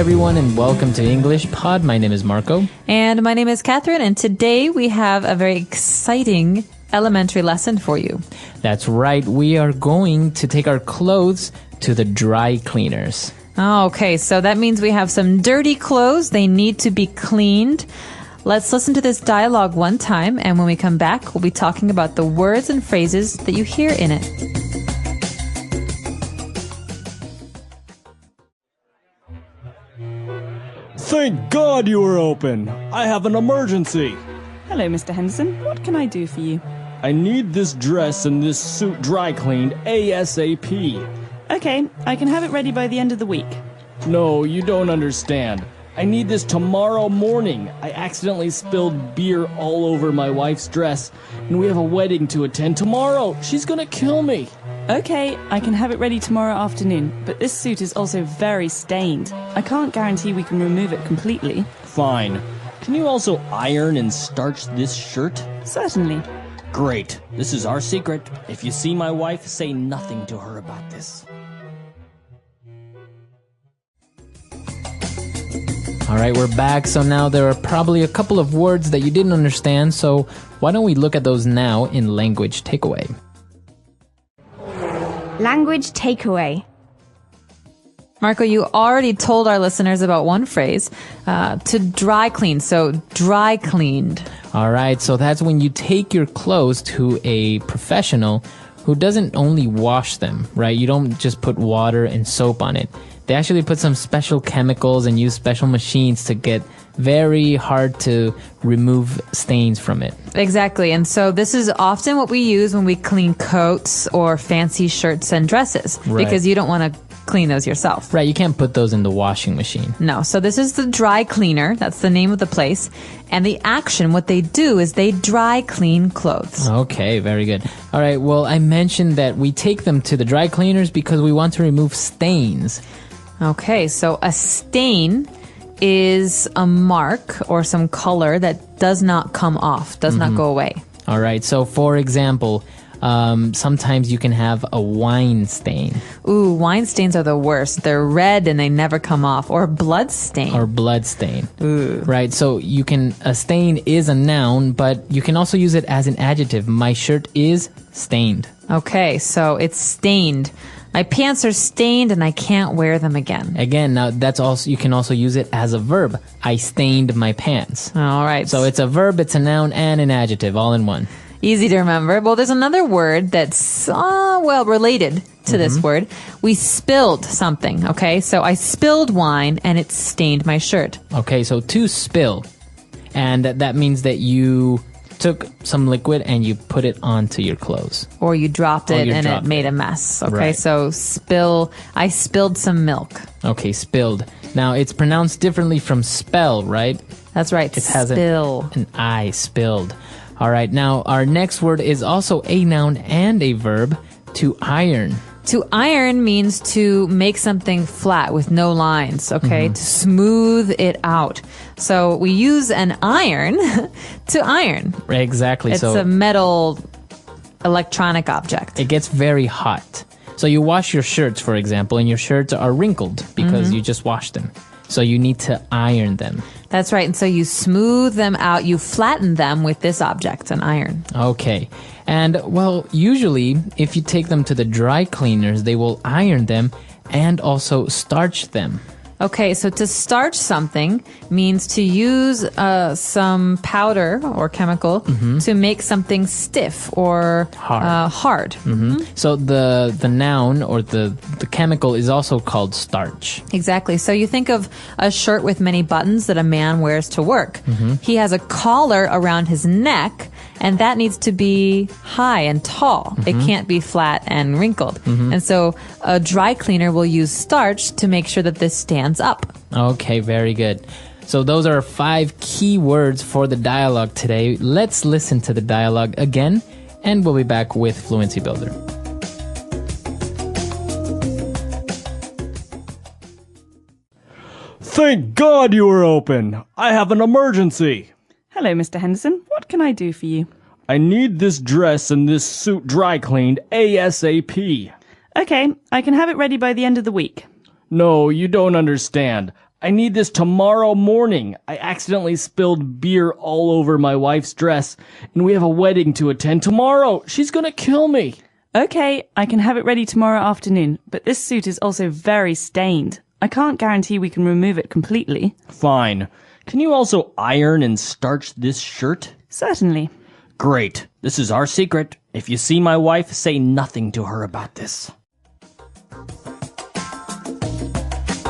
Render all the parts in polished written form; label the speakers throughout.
Speaker 1: everyone, and welcome to English Pod. My name is Marco.
Speaker 2: And my name is Catherine, and today we have a very exciting elementary lesson for you.
Speaker 1: That's right. We are going to take our clothes to the dry cleaners.
Speaker 2: Oh, okay, so that means we have some dirty clothes. They need to be cleaned. Let's listen to this dialogue one time, and when we come back, we'll be talking about the words and phrases that you hear in it.
Speaker 3: Thank God you were open. I have an emergency.
Speaker 4: Hello, Mr. Henderson. What can I do for you?
Speaker 3: I need this dress and this suit dry cleaned ASAP.
Speaker 4: Okay, I can have it ready by the end of the week.
Speaker 3: No, you don't understand. I need this tomorrow morning. I accidentally spilled beer all over my wife's dress, and we have a wedding to attend tomorrow. She's gonna kill me.
Speaker 4: Okay, I can have it ready tomorrow afternoon, but this suit is also very stained. I can't guarantee we can remove it completely.
Speaker 3: Fine. Can you also iron and starch this shirt?
Speaker 4: Certainly.
Speaker 3: Great. This is our secret. If you see my wife, say nothing to her about this.
Speaker 1: All right, we're back. So now there are probably a couple of words that you didn't understand. So why don't we look at those now in language takeaway?
Speaker 5: Language takeaway.
Speaker 2: Marco, you already told our listeners about one phrase, to dry clean, so dry cleaned.
Speaker 1: All right, so that's when you take your clothes to a professional who doesn't only wash them, right? You don't just put water and soap on it. They actually put some special chemicals and use special machines to get very hard to remove stains from it.
Speaker 2: Exactly. And so this is often what we use when we clean coats or fancy shirts and dresses,
Speaker 1: right,
Speaker 2: because you don't want to clean those yourself.
Speaker 1: Right. You can't put those in the washing machine.
Speaker 2: No. So this is the dry cleaner. That's the name of the place. And the action, what they do is they dry clean clothes.
Speaker 1: Okay. Very good. All right. Well, I mentioned that we take them to the dry cleaners because we want to remove stains.
Speaker 2: Okay. So a stain is a mark or some color that does not come off, does not go away.
Speaker 1: All right. So, for example, sometimes you can have a wine stain.
Speaker 2: Ooh, wine stains are the worst. They're red and they never come off. Or blood stain.
Speaker 1: Or blood stain.
Speaker 2: Ooh.
Speaker 1: Right. So a stain is a noun, but you can also use it as an adjective. My shirt is stained.
Speaker 2: Okay. So it's stained. My pants are stained and I can't wear them again.
Speaker 1: Again, now you can also use it as a verb. I stained my pants.
Speaker 2: All right.
Speaker 1: So it's a verb, it's a noun, and an adjective all in one.
Speaker 2: Easy to remember. Well, there's another word that's, related to this word. We spilled something, okay? So I spilled wine and it stained my shirt.
Speaker 1: Okay, so to spill. And that means that you took some liquid and you put it onto your clothes.
Speaker 2: Or you dropped it and it made a mess. Okay,
Speaker 1: right.
Speaker 2: So spill. I spilled some milk.
Speaker 1: Okay, spilled. Now, it's pronounced differently from spell, right?
Speaker 2: That's right,
Speaker 1: it has
Speaker 2: spill.
Speaker 1: An I, spilled. All right, now our next word is also a noun and a verb, to iron.
Speaker 2: To iron means to make something flat with no lines, okay? To smooth it out. So we use an iron to iron.
Speaker 1: Exactly.
Speaker 2: It's a metal electronic object.
Speaker 1: It gets very hot. So you wash your shirts, for example, and your shirts are wrinkled because you just washed them. So you need to iron them.
Speaker 2: That's right. And so you smooth them out, you flatten them with this object, an iron.
Speaker 1: Okay. And, well, usually, if you take them to the dry cleaners, they will iron them and also starch them.
Speaker 2: Okay, so to starch something means to use some powder or chemical to make something stiff or hard.
Speaker 1: So the noun or the chemical is also called starch.
Speaker 2: Exactly. So you think of a shirt with many buttons that a man wears to work. He has a collar around his neck, and that needs to be high and tall. It can't be flat and wrinkled. And so a dry cleaner will use starch to make sure that this stands up.
Speaker 1: Okay, very good. So those are 5 key words for the dialogue today. Let's listen to the dialogue again, and we'll be back with Fluency Builder.
Speaker 3: Thank God you were open. I have an emergency.
Speaker 4: Hello, Mr. Henderson. What can I do for you?
Speaker 3: I need this dress and this suit dry cleaned ASAP.
Speaker 4: Okay, I can have it ready by the end of the week.
Speaker 3: No, you don't understand. I need this tomorrow morning. I accidentally spilled beer all over my wife's dress, and we have a wedding to attend tomorrow. She's gonna kill me.
Speaker 4: Okay, I can have it ready tomorrow afternoon, but this suit is also very stained. I can't guarantee we can remove it completely.
Speaker 3: Fine. Can you also iron and starch this shirt?
Speaker 4: Certainly.
Speaker 3: Great. This is our secret. If you see my wife, say nothing to her about this.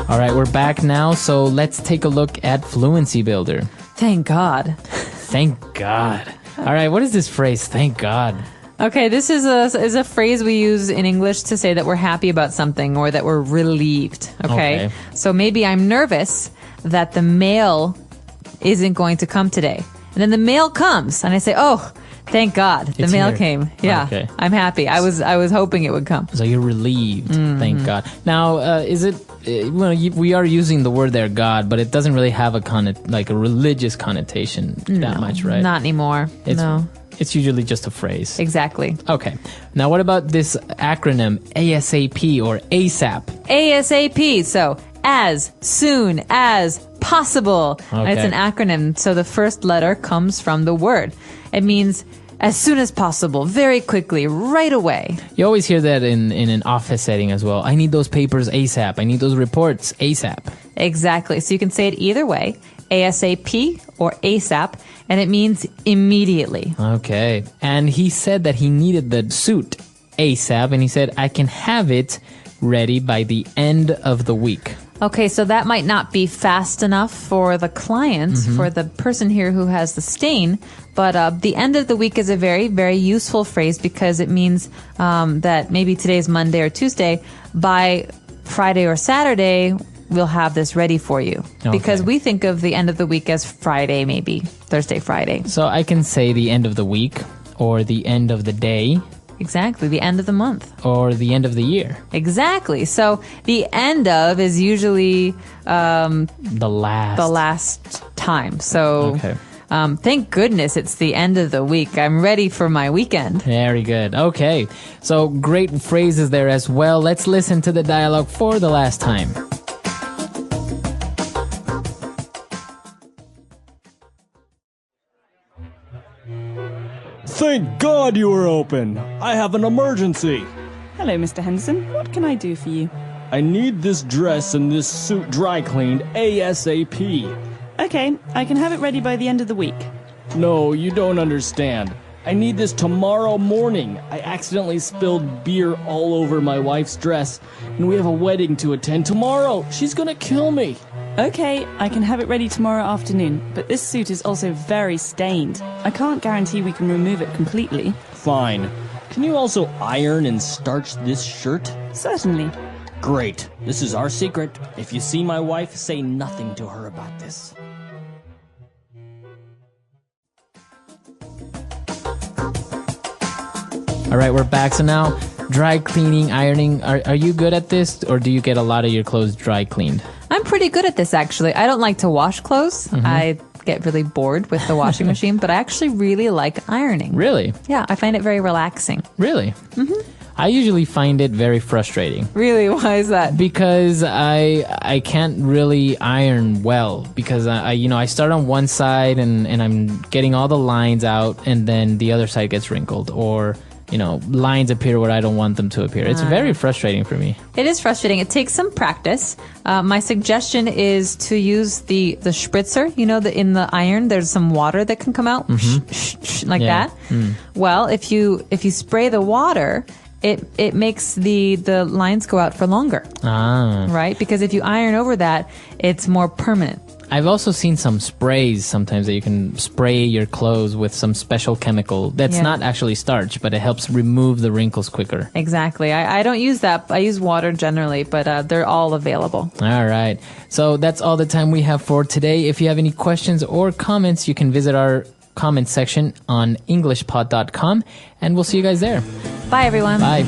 Speaker 1: All right, we're back now, so let's take a look at Fluency Builder.
Speaker 2: Thank God.
Speaker 1: Thank God. All right, what is this phrase? Thank God.
Speaker 2: Okay, this is a phrase we use in English to say that we're happy about something or that we're relieved. Okay? So maybe I'm nervous that the mail isn't going to come today. And then the mail comes, and I say, oh, thank God, the
Speaker 1: It's
Speaker 2: mail
Speaker 1: here.
Speaker 2: came. Yeah,
Speaker 1: Okay.
Speaker 2: I'm happy. I was hoping it would come.
Speaker 1: So you're relieved. Thank God. Now, is it? We are using the word there, God, but it doesn't really have a religious connotation that much, right?
Speaker 2: Not anymore. No.
Speaker 1: It's usually just a phrase.
Speaker 2: Exactly.
Speaker 1: Okay. Now, what about this acronym ASAP or ASAP?
Speaker 2: ASAP. So as soon as possible.
Speaker 1: Okay.
Speaker 2: It's an acronym. So the first letter comes from the word. It means as soon as possible, very quickly, right away.
Speaker 1: You always hear that in an office setting as well. I need those papers ASAP. I need those reports ASAP.
Speaker 2: Exactly. So you can say it either way, ASAP or ASAP, and it means immediately.
Speaker 1: Okay. And he said that he needed the suit ASAP, and he said, I can have it ready by the end of the week.
Speaker 2: Okay, so that might not be fast enough for the client, for the person here who has the stain, but the end of the week is a very, very useful phrase because it means that maybe today's Monday or Tuesday, by Friday or Saturday, we'll have this ready for you.
Speaker 1: Okay.
Speaker 2: Because we think of the end of the week as Friday, maybe Thursday, Friday.
Speaker 1: So I can say the end of the week, or the end of the day,
Speaker 2: Exactly, the end of the month.
Speaker 1: or the end of the year.
Speaker 2: Exactly. So the end of is usually
Speaker 1: The last.
Speaker 2: time. So
Speaker 1: Okay.
Speaker 2: thank goodness it's the end of the week. I'm ready for my weekend.
Speaker 1: Very good. Okay. So great phrases there as well. Let's listen to the dialogue for the last time.
Speaker 3: Thank God you were open. I have an emergency.
Speaker 4: Hello, Mr. Henderson. What can I do for you?
Speaker 3: I need this dress and this suit dry cleaned ASAP.
Speaker 4: Okay, I can have it ready by the end of the week.
Speaker 3: No, you don't understand. I need this tomorrow morning. I accidentally spilled beer all over my wife's dress, and we have a wedding to attend tomorrow. She's gonna kill me.
Speaker 4: Okay, I can have it ready tomorrow afternoon, but this suit is also very stained. I can't guarantee we can remove it completely.
Speaker 3: Fine. Can you also iron and starch this shirt?
Speaker 4: Certainly.
Speaker 3: Great. This is our secret. If you see my wife, say nothing to her about this.
Speaker 1: All right, we're back. So now, dry cleaning, ironing. Are you good at this, or do you get a lot of your clothes dry cleaned?
Speaker 2: I'm pretty good at this, actually. I don't like to wash clothes. I get really bored with the washing machine, but I actually really like ironing.
Speaker 1: Really?
Speaker 2: Yeah, I find it very relaxing.
Speaker 1: Really? I usually find it very frustrating.
Speaker 2: Really? Why is that?
Speaker 1: Because I can't really iron well because I start on one side and I'm getting all the lines out and then the other side gets wrinkled or lines appear where I don't want them to appear. It's very frustrating for me.
Speaker 2: It is frustrating. It takes some practice. My suggestion is to use the spritzer. In the iron, there's some water that can come out like
Speaker 1: Yeah.
Speaker 2: that. Well, if you spray the water, it makes the lines go out for longer, right? Because if you iron over that, it's more permanent.
Speaker 1: I've also seen some sprays sometimes that you can spray your clothes with some special chemical that's
Speaker 2: Yeah.
Speaker 1: not actually starch, but it helps remove the wrinkles quicker.
Speaker 2: Exactly. I don't use that. I use water generally, but they're all available.
Speaker 1: All right. So that's all the time we have for today. If you have any questions or comments, you can visit our comment section on englishpod.com, and we'll see you guys there.
Speaker 2: Bye, everyone.
Speaker 1: Bye.